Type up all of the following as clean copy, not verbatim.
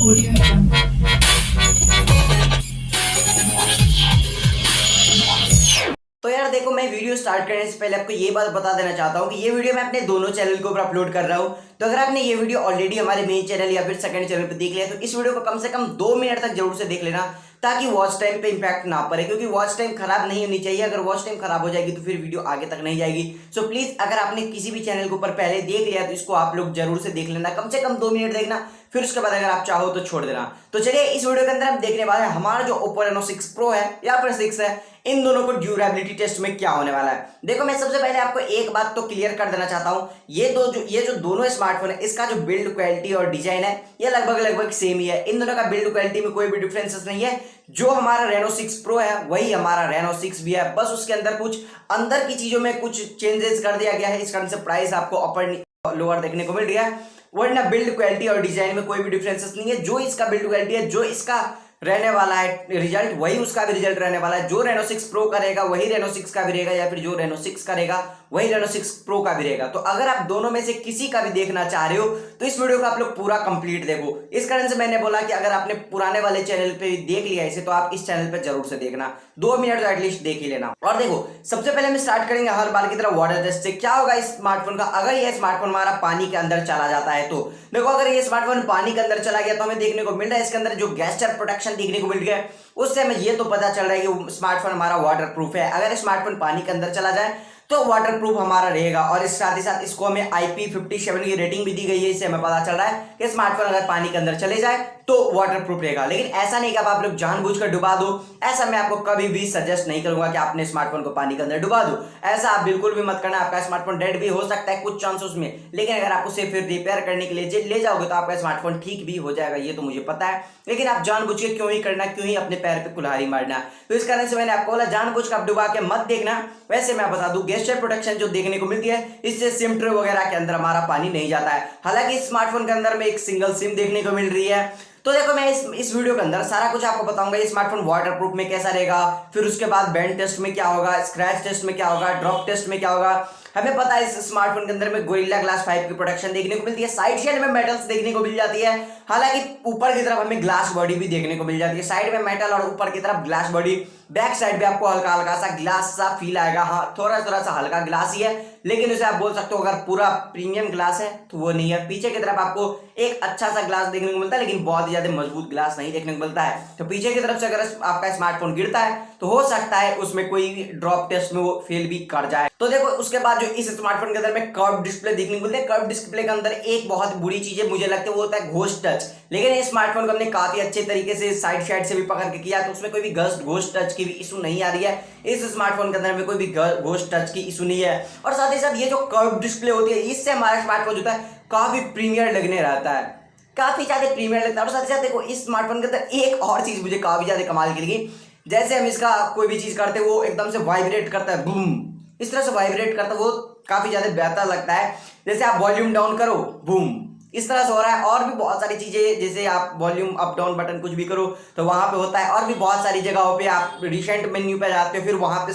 तो यार देखो, मैं वीडियो स्टार्ट करने से पहले आपको ये बात बता देना चाहता हूँ कि ये वीडियो मैं अपने दोनों चैनल के ऊपर अपलोड कर रहा हूँ। तो अगर आपने ये वीडियो ऑलरेडी हमारे मेन चैनल या फिर सेकंड चैनल पे देख लिया तो इस वीडियो को कम से कम 2 मिनट तक जरूर से देख लेना, ताकि वॉच टाइम पे इंपैक्ट ना पड़े, क्योंकि वॉच टाइम खराब नहीं होनी चाहिए। अगर वॉच टाइम खराब हो जाएगी तो फिर वीडियो आगे तक नहीं जाएगी। सो प्लीज, अगर आपने किसी भी चैनल के ऊपर पहले देख लिया तो इसको आप लोग जरूर से देख लेना, कम से कम 2 मिनट देखना, फिर उसके बाद अगर आप चाहो तो छोड़ देना। तो चलिए, इस वीडियो के अंदर हम देखने वाले हैं हमारा जो ओप्पो रेनो 6 प्रो है या फिर 6 है, इन दोनों को ड्यूरेबिलिटी टेस्ट में क्या होने वाला है। देखो, मैं सबसे पहले आपको एक बात तो क्लियर कर देना चाहता हूं, ये जो दोनों स्मार्टफोन है, इसका जो बिल्ड क्वालिटी और डिजाइन है ये लगभग सेम ही है। इन दोनों का बिल्ड क्वालिटी में कोई भी डिफरेंसेस नहीं है। जो हमारा रेनो 6 प्रो है वही हमारा रेनो 6 भी है, बस उसके अंदर कुछ अंदर की चीजों में कुछ चेंजेस कर दिया गया है। इस कारण से प्राइस आपको अपर लोअर देखने को मिल रहा है, वरना बिल्ड क्वालिटी और डिजाइन में कोई भी डिफरेंसेस नहीं है। जो इसका बिल्ड क्वालिटी है, जो इसका रहने वाला है रिजल्ट, वही उसका भी रिजल्ट रहने वाला है। जो रेनो 6 प्रो करेगा वही रेनो 6 का भी रहेगा, या फिर जो रेनो 6 करेगा वही रेनो 6 प्रो का भी रहेगा। तो अगर आप दोनों में से किसी का भी देखना चाह रहे हो तो इस वीडियो को आप लोग पूरा कंप्लीट देखो। इस कारण से मैंने बोला कि अगर आपने पुराने वाले चैनल पे देख लिया इसे, तो आप इस चैनल पे जरूर से देखना, 2 मिनट तो एटलीस्ट देख ही लेना। और देखो, सबसे पहले हम स्टार्ट करेंगे हर बार की तरह वाटर टेस्ट से। क्या होगा इस स्मार्टफोन का अगर ये स्मार्टफोन हमारा पानी के अंदर चला जाता है तो? देखो, अगर ये स्मार्टफोन पानी के अंदर चला गया तो हमें देखने को मिल रहा है इसके अंदर जो गैस्चर प्रोटेक्शन देखने को मिल गया है, उससे हमें ये तो पता चल रहा है कि स्मार्टफोन हमारा वाटर प्रूफ है। अगर स्मार्टफोन पानी के अंदर चला जाए तो वाटर प्रूफ हमारा रहेगा, और इस साथ ही साथ इसको हमें IP57 की रेटिंग भी दी गई है। इससे हमें पता चल रहा है कि स्मार्टफोन अगर पानी के अंदर चले जाए तो वाटर प्रूफ रहेगा। लेकिन ऐसा नहीं कि आप लोग जानबूझकर डुबा दो, ऐसा मैं आपको कभी भी सजेस्ट नहीं करूंगा कि आपने स्मार्टफोन को पानी के अंदर डुबा दो। ऐसा आप बिल्कुल भी मत करना। आपका स्मार्टफोन डेड भी हो सकता है कुछ चांसेस में, लेकिन अगर आप उसे फिर रिपेयर करने के लिए ले जाओगे तो आपका स्मार्टफोन ठीक भी हो जाएगा, ये तो मुझे पता है। लेकिन आप जानबूझ के क्यों ही करना, क्यों ही अपने पैर पे कुल्हाड़ी मारना। तो इस कारण से मैंने आपको बोला, जानबूझ कर आप डुबा के मत देखना। वैसे मैं बता दूं, गेस्चर प्रोटेक्शन जो देखने को मिलती है इससे सिम ट्रे वगैरह के अंदर हमारा पानी नहीं जाता है। हालांकि स्मार्टफोन के अंदर में एक सिंगल सिम देखने को मिल रही है। तो देखो, मैं इस वीडियो के अंदर सारा कुछ आपको बताऊंगा। ये स्मार्टफोन वाटरप्रूफ में कैसा रहेगा, फिर उसके बाद बैंड टेस्ट में क्या होगा, स्क्रैच टेस्ट में क्या होगा, ड्रॉप टेस्ट में क्या होगा। हमें पता है इस स्मार्टफोन के अंदर में गोरिल्ला ग्लास 5 की प्रोटेक्शन देखने को मिलती है। साइड में मेटल्स देखने को मिल जाती है। हालांकि ऊपर की तरफ हमें ग्लास बॉडी भी देखने को मिल जाती है। साइड में मेटल और ऊपर की तरफ ग्लास बॉडी। बैक साइड पे आपको हल्का हल्का सा ग्लास सा फील आएगा। हाँ, थोड़ा थोड़ा सा हल्का ग्लास ही है, लेकिन उसे आप बोल सकते हो अगर पूरा प्रीमियम ग्लास है तो वो नहीं है। पीछे की तरफ आपको एक अच्छा सा ग्लास देखने को मिलता है, लेकिन बहुत ही ज्यादा मजबूत ग्लास नहीं देखने को मिलता है। तो पीछे की तरफ से अगर आपका स्मार्टफोन गिरता है तो हो सकता है उसमें कोई ड्रॉप टेस्ट में वो फेल भी कर जाए। तो देखो, उसके बाद जो इस स्मार्टफोन के अंदर में कर्व डिस्प्ले देखने को मिलता है। कर्व डिस्प्ले के अंदर एक बहुत बुरी चीज है मुझे लगता है, वो होता है घोस्ट टच। लेकिन इस स्मार्टफोन को हमने काफी अच्छे तरीके से साइड से भी पकड़ के किया, तो उसमें कोई भी घोस्ट टच की भी इशू नहीं आ रही है। इस स्मार्टफोन के अंदर में कोई भी घोस्ट टच की इशू नहीं है। और साथ ही साथ ये जो कर्व डिस्प्ले होती है, इससे हमारा स्मार्टफोन जो है काफी प्रीमियर लगने रहता है, काफी ज्यादा प्रीमियर लगता है। और साथ ही साथ देखो, इस स्मार्टफोन के अंदर एक और चीज मुझे काफी ज्यादा कमाल की लगी। जैसे हम इसका कोई भी चीज करते हैं वो एकदम से वाइब्रेट करता है, बूम, इस तरह से वाइब्रेट करता है, वो काफी ज्यादा बेहतर लगता है। जैसे आप वॉल्यूम डाउन करो, बूम, इस तरह से हो रहा है। और भी बहुत सारी चीजें, जैसे आप वॉल्यूम अप डाउन बटन कुछ भी करो तो वहां पे होता है। और भी बहुत सारी जगहों पे आप रिसेंट मेन्यू पे जाते हो, फिर वहां पे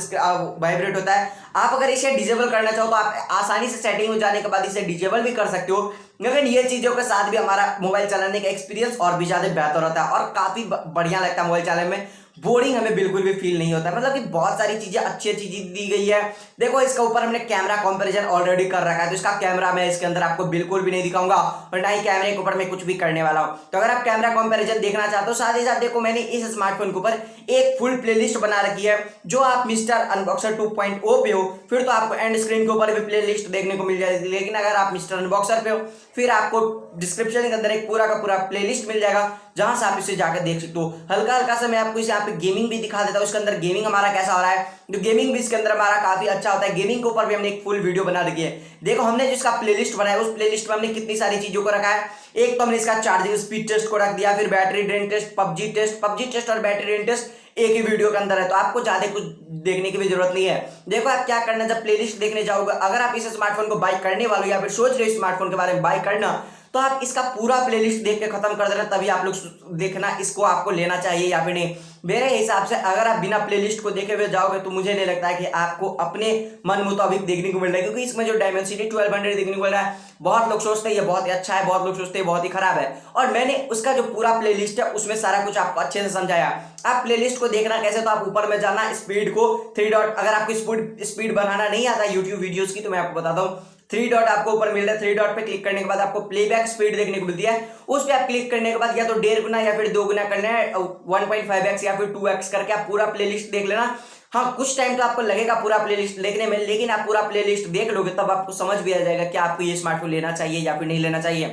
वाइब्रेट होता है। आप अगर इसे डिजेबल करना चाहो तो आप आसानी से सेटिंग में जाने के बाद इसे डिजेबल भी कर सकते हो। लेकिन ये चीजों के साथ भी हमारा मोबाइल चलाने का एक्सपीरियंस और भी ज्यादा बेहतर होता है और काफी बढ़िया लगता है मोबाइल चलाने में। बोरिंग हमें बिल्कुल भी फील नहीं होता, मतलब कि बहुत सारी चीजें अच्छी चीजें दी गई है। देखो, इसका ऊपर हमने कैमरा कंपैरिजन ऑलरेडी कर रखा है, तो इसका कैमरा मैं इसके अंदर आपको बिल्कुल भी नहीं दिखाऊंगा और ना ही कैमरे के ऊपर मैं कुछ भी करने वाला हूं। तो अगर आप कैमरा कंपैरिजन देखना चाहते हो, साथ ही साथ देखो, मैंने इस स्मार्टफोन के ऊपर एक फुल प्लेलिस्ट बना रखी है। जो आप मिस्टर अनबॉक्सर 2.0 पे हो फिर तो आपको एंड स्क्रीन के ऊपर भी प्लेलिस्ट देखने को मिल जाएगी। लेकिन अगर आप मिस्टर अनबॉक्सर पे हो फिर आपको डिस्क्रिप्शन के अंदर एक पूरा का पूरा प्लेलिस्ट मिल जाएगा, जहां से आप इसे जाकर देख सकते हो। हल्का हल्का से मैं आपको इसे यहाँ पे गेमिंग भी दिखा देता हूँ। इसके अंदर गेमिंग हमारा कैसा हो रहा है, जो गेमिंग भी इसके अंदर हमारा काफी अच्छा होता है। गेमिंग के ऊपर भी हमने एक फुल वीडियो बना रखी है। देखो, हमने जिसका प्लेलिस्ट बनाया उस प्लेलिस्ट में हमने कितनी सारी चीजों को रखा है। एक तो हमने इसका चार्जिंग स्पीड टेस्ट को रख दिया, फिर battery drain test, PUBG test और बैटरी ड्रेन टेस्ट एक ही वीडियो के अंदर है, तो आपको ज्यादा कुछ देखने की भी जरूरत नहीं है। देखो, आप क्या करना, जब प्लेलिस्ट देखने जाओगे, अगर आप इस स्मार्टफोन को बाय करने वाले हो या फिर सोच रहे हो स्मार्टफोन के बारे में बाय करना, तो आप इसका पूरा प्लेलिस्ट देख के खत्म कर देना, तभी आप लोग देखना इसको आपको लेना चाहिए या फिर नहीं। मेरे हिसाब से अगर आप बिना प्लेलिस्ट को देखे हुए जाओगे तो मुझे नहीं लगता है कि आपको अपने मन मुताबिक देखने को मिल रहा है, क्योंकि इसमें जो डायमेंसिटी 1200 देखने को मिल रहा है, बहुत लोग सोचते हैं ये बहुत ही अच्छा है, बहुत लोग सोचते हैं बहुत ही खराब है, और मैंने उसका जो पूरा प्लेलिस्ट है उसमें सारा कुछ आपको अच्छे से समझाया। आप प्लेलिस्ट को देखना कैसे, तो आप ऊपर में जाना, स्पीड को 3 डॉट, अगर आपको स्पीड बढ़ाना नहीं आता यूट्यूब वीडियोस की तो मैं आपको बताता हूँ, 3 डॉट आपको ऊपर मिल रहा है, 3 डॉट पे क्लिक करने के बाद आपको प्लेबैक स्पीड देखने को मिलती है। उस पे आप क्लिक करने के बाद या तो 1.5 गुना या फिर 2 गुना करना है, 1.5x या फिर 2x करके आप पूरा प्लेलिस्ट देख लेना। हाँ, कुछ टाइम तो आपको लगेगा पूरा प्लेलिस्ट देखने में, लेकिन आप पूरा प्लेलिस्ट देख लोगे तब आपको समझ भी आ जाएगा कि आपको ये स्मार्टफोन लेना चाहिए या फिर नहीं लेना चाहिए।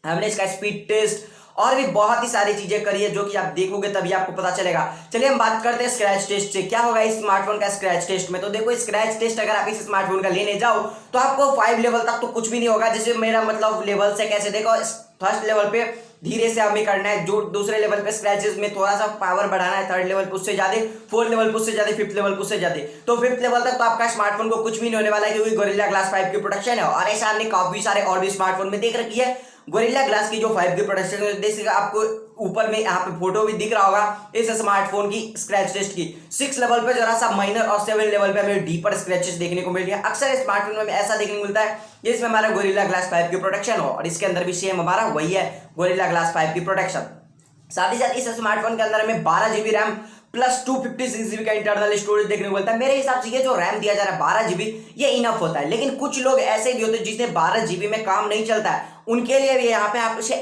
हमने इसका स्पीड टेस्ट और भी बहुत ही सारी चीजें करी है जो कि आप देखोगे तभी आपको पता चलेगा। चलिए हम बात करते हैं स्क्रैच टेस्ट से, क्या होगा इस स्मार्टफोन का स्क्रैच टेस्ट में। तो देखो, स्क्रैच टेस्ट अगर आप इस स्मार्टफोन का लेने जाओ तो आपको 5 लेवल तक तो कुछ भी नहीं होगा। जैसे मेरा मतलब लेवल से कैसे, देखो फर्स्ट लेवल पे धीरे से हमें करना है, जो दूसरे लेवल पे स्क्रैचेस में थोड़ा सा पावर बढ़ाना है, थर्ड लेवल पे उससे ज्यादा, फोर्थ लेवल पे उससे ज्यादा, फिफ्थ लेवल पे उससे ज्यादा। तो फिफ्थ लेवल तक तो आपका स्मार्टफोन को कुछ भी नहीं होने वाला है, क्योंकि गोरिल्ला ग्लास 5 की प्रोटेक्शन है। और ऐसा हमने काफी सारे और भी स्मार्टफोन में देख रखी है, गोरिल्ला ग्लास की जो 5 की प्रोटेक्शन है। देखिएगा आपको ऊपर में यहाँ पे फोटो भी दिख रहा होगा इस स्मार्टफोन की स्क्रैच टेस्ट की। 6 लेवल पे जरा सा माइनर और 7 लेवल पे हमें डीपर स्क्रैचेस देखने को मिल रही है। अक्सर स्मार्टफोन में ऐसा देखने को मिलता है जिसमें हमारा गोरिल्ला ग्लास 5 की प्रोटेक्शन हो, और इसके अंदर भी सेम हमारा वही है, गोरिल्ला ग्लास 5 की प्रोटेक्शन। साथ ही साथ इस स्मार्टफोन के अंदर हमें 12 GB रैम प्लस 256 GB का इंटरनल स्टोरेज देखने को मिलता है। मेरे हिसाब से ये जो रैम दिया जा रहा है 12 GB, ये इनफ होता है। लेकिन कुछ लोग ऐसे भी होते हैं जिसने 12 GB में काम नहीं चलता है, उनके लिए भी यहाँ पे आप इसे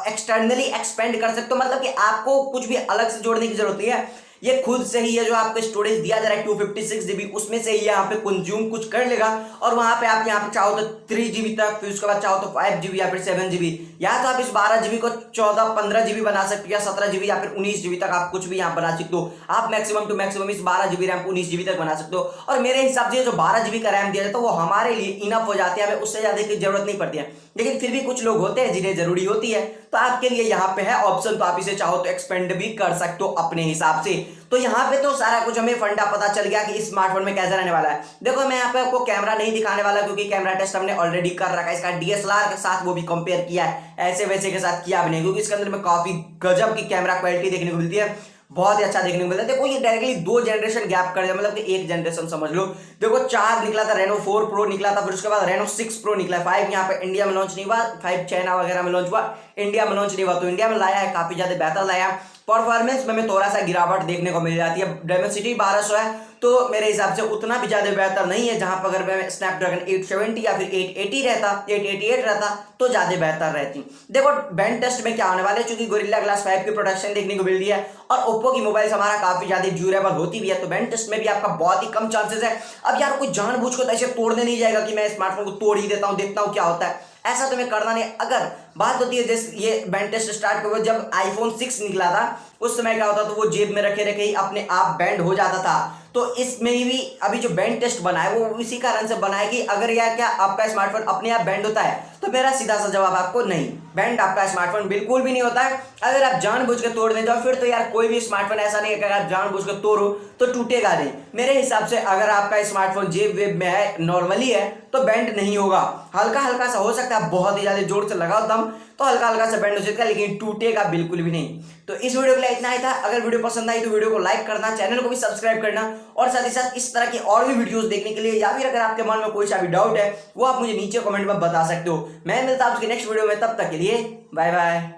एक्सटर्नली एक्सपेंड कर सकते हो, मतलब कि आपको कुछ भी अलग से जोड़ने की जरूरत नहीं है। ये खुद से ही, ये जो आपको स्टोरेज दिया जा रहा है 256 GB, उसमें से ही यहाँ पे कंज्यूम कुछ कर लेगा, और वहां पे आप यहाँ पे चाहो तो 3 GB तक, फिर उसके बाद चाहो तो 5 GB या फिर 7 GB, या तो आप इस 12 GB को 14-15 GB बना सकते हो, या 17 GB या फिर 19 GB तक आप कुछ भी यहाँ बना सकते हो। आप मैक्सिमम टू मैक्सिमम इस 12 GB रैम को 19 GB तक बना सकते हो। और मेरे हिसाब से जो 12 GB का रैम दिया जाता है वो हमारे लिए इनफ हो जाती है, हमें उससे ज्यादा की जरूरत नहीं पड़ती है। लेकिन फिर भी कुछ लोग होते हैं जिन्हें जरूरी होती है, तो आपके लिए यहाँ पे है ऑप्शन, तो आप इसे चाहो तो एक्सपेंड भी कर सकते हो अपने हिसाब से। तो यहाँ पे तो सारा कुछ हमें फंडा पता चल गया कि इस स्मार्टफोन में कैसा रहने वाला है। देखो, मैं यहाँ पे आपको कैमरा नहीं दिखाने वाला, क्योंकि कैमरा टेस्ट हमने ऑलरेडी कर रखा है, इसका DSLR के साथ वो भी कंपेयर किया है, ऐसे वैसे के साथ किया भी नहीं, क्योंकि इसके अंदर में काफी गजब की कैमरा क्वालिटी देखने को मिलती है, बहुत ही अच्छा देखने को मिलता है। देखो, ये डायरेक्टली 2 जनरेशन गैप कर दिया, मतलब कि 1 जनरेशन समझ लो। देखो, 4 निकला था, रेनो 4 प्रो निकला था, फिर उसके बाद रेनो 6 प्रो निकला। 5 यहाँ पे इंडिया में लॉन्च नहीं हुआ, 5 चाइना वगैरह में लॉन्च हुआ, इंडिया में लॉन्च नहीं हुआ। तो इंडिया में लाया है, काफी ज्यादा बेहतर लाया। परफॉर्मेंस में थोड़ा सा गिरावट देखने को मिल जाती है। डायमेंसिटी 1200 है, तो मेरे हिसाब से उतना भी ज्यादा बेहतर नहीं है। जहां पर अगर मैं स्नैपड्रैगन 870 या फिर 880 रहता, 888 रहता तो ज्यादा बेहतर रहती। देखो, बैंड टेस्ट में क्या होने वाला है, क्योंकि गोरिल्ला ग्लास 5 की प्रोटेक्शन देखने को मिल रही है और ओप्पो की मोबाइल हमारा काफी ज्यादा ड्यूरेबल होती भी है, तो बैंड टेस्ट में भी आपका बहुत ही कम चांसेस है। अब यार कोई जानबूझ को ऐसे तोड़ने नहीं जाएगा कि मैं स्मार्टफोन को तोड़ ही देता हूं, देखता हूं क्या होता है, ऐसा तुम्हें करना नहीं। अगर बात होती है जैसे ये बैंड टेस्ट स्टार्ट हुआ जब आईफोन 6 निकला था, उस समय क्या होता था, वो जेब में रखे रखे ही अपने आप बैंड हो जाता था। तो इसमें भी अभी जो बैंड टेस्ट बना है वो इसी कारण से बना है कि अगर यार क्या आपका स्मार्टफोन अपने आप बैंड होता है, तो मेरा सीधा सा जवाब आपको नहीं, बैंड आपका स्मार्टफोन बिल्कुल भी नहीं होता है। अगर आप जानबूझ के तोड़ने जाओ फिर तो यार कोई भी स्मार्टफोन ऐसा नहीं है कि अगर आप जानबूझ के तोड़ो तो टूटेगा नहीं। मेरे हिसाब से अगर आपका स्मार्टफोन जेब वेब में है, नॉर्मली है, तो बैंड नहीं होगा। हल्का हल्का सा हो सकता है, बहुत ही ज्यादा जोर से लगाओ दम तो हल्का हल्का सा बैंड हो सकता है, लेकिन टूटेगा बिल्कुल भी नहीं। तो इस वीडियो के लिए इतना ही था। अगर वीडियो पसंद आई तो वीडियो को लाइक करना, चैनल को भी सब्सक्राइब करना, और साथ ही साथ इस तरह की और भी वीडियोस देखने के लिए, या फिर अगर आपके मन में कोई सा भी डाउट है वो आप मुझे नीचे कमेंट में बता सकते हो। मैं मिलता हूं आपके नेक्स्ट वीडियो में, तब तक के लिए बाय बाय।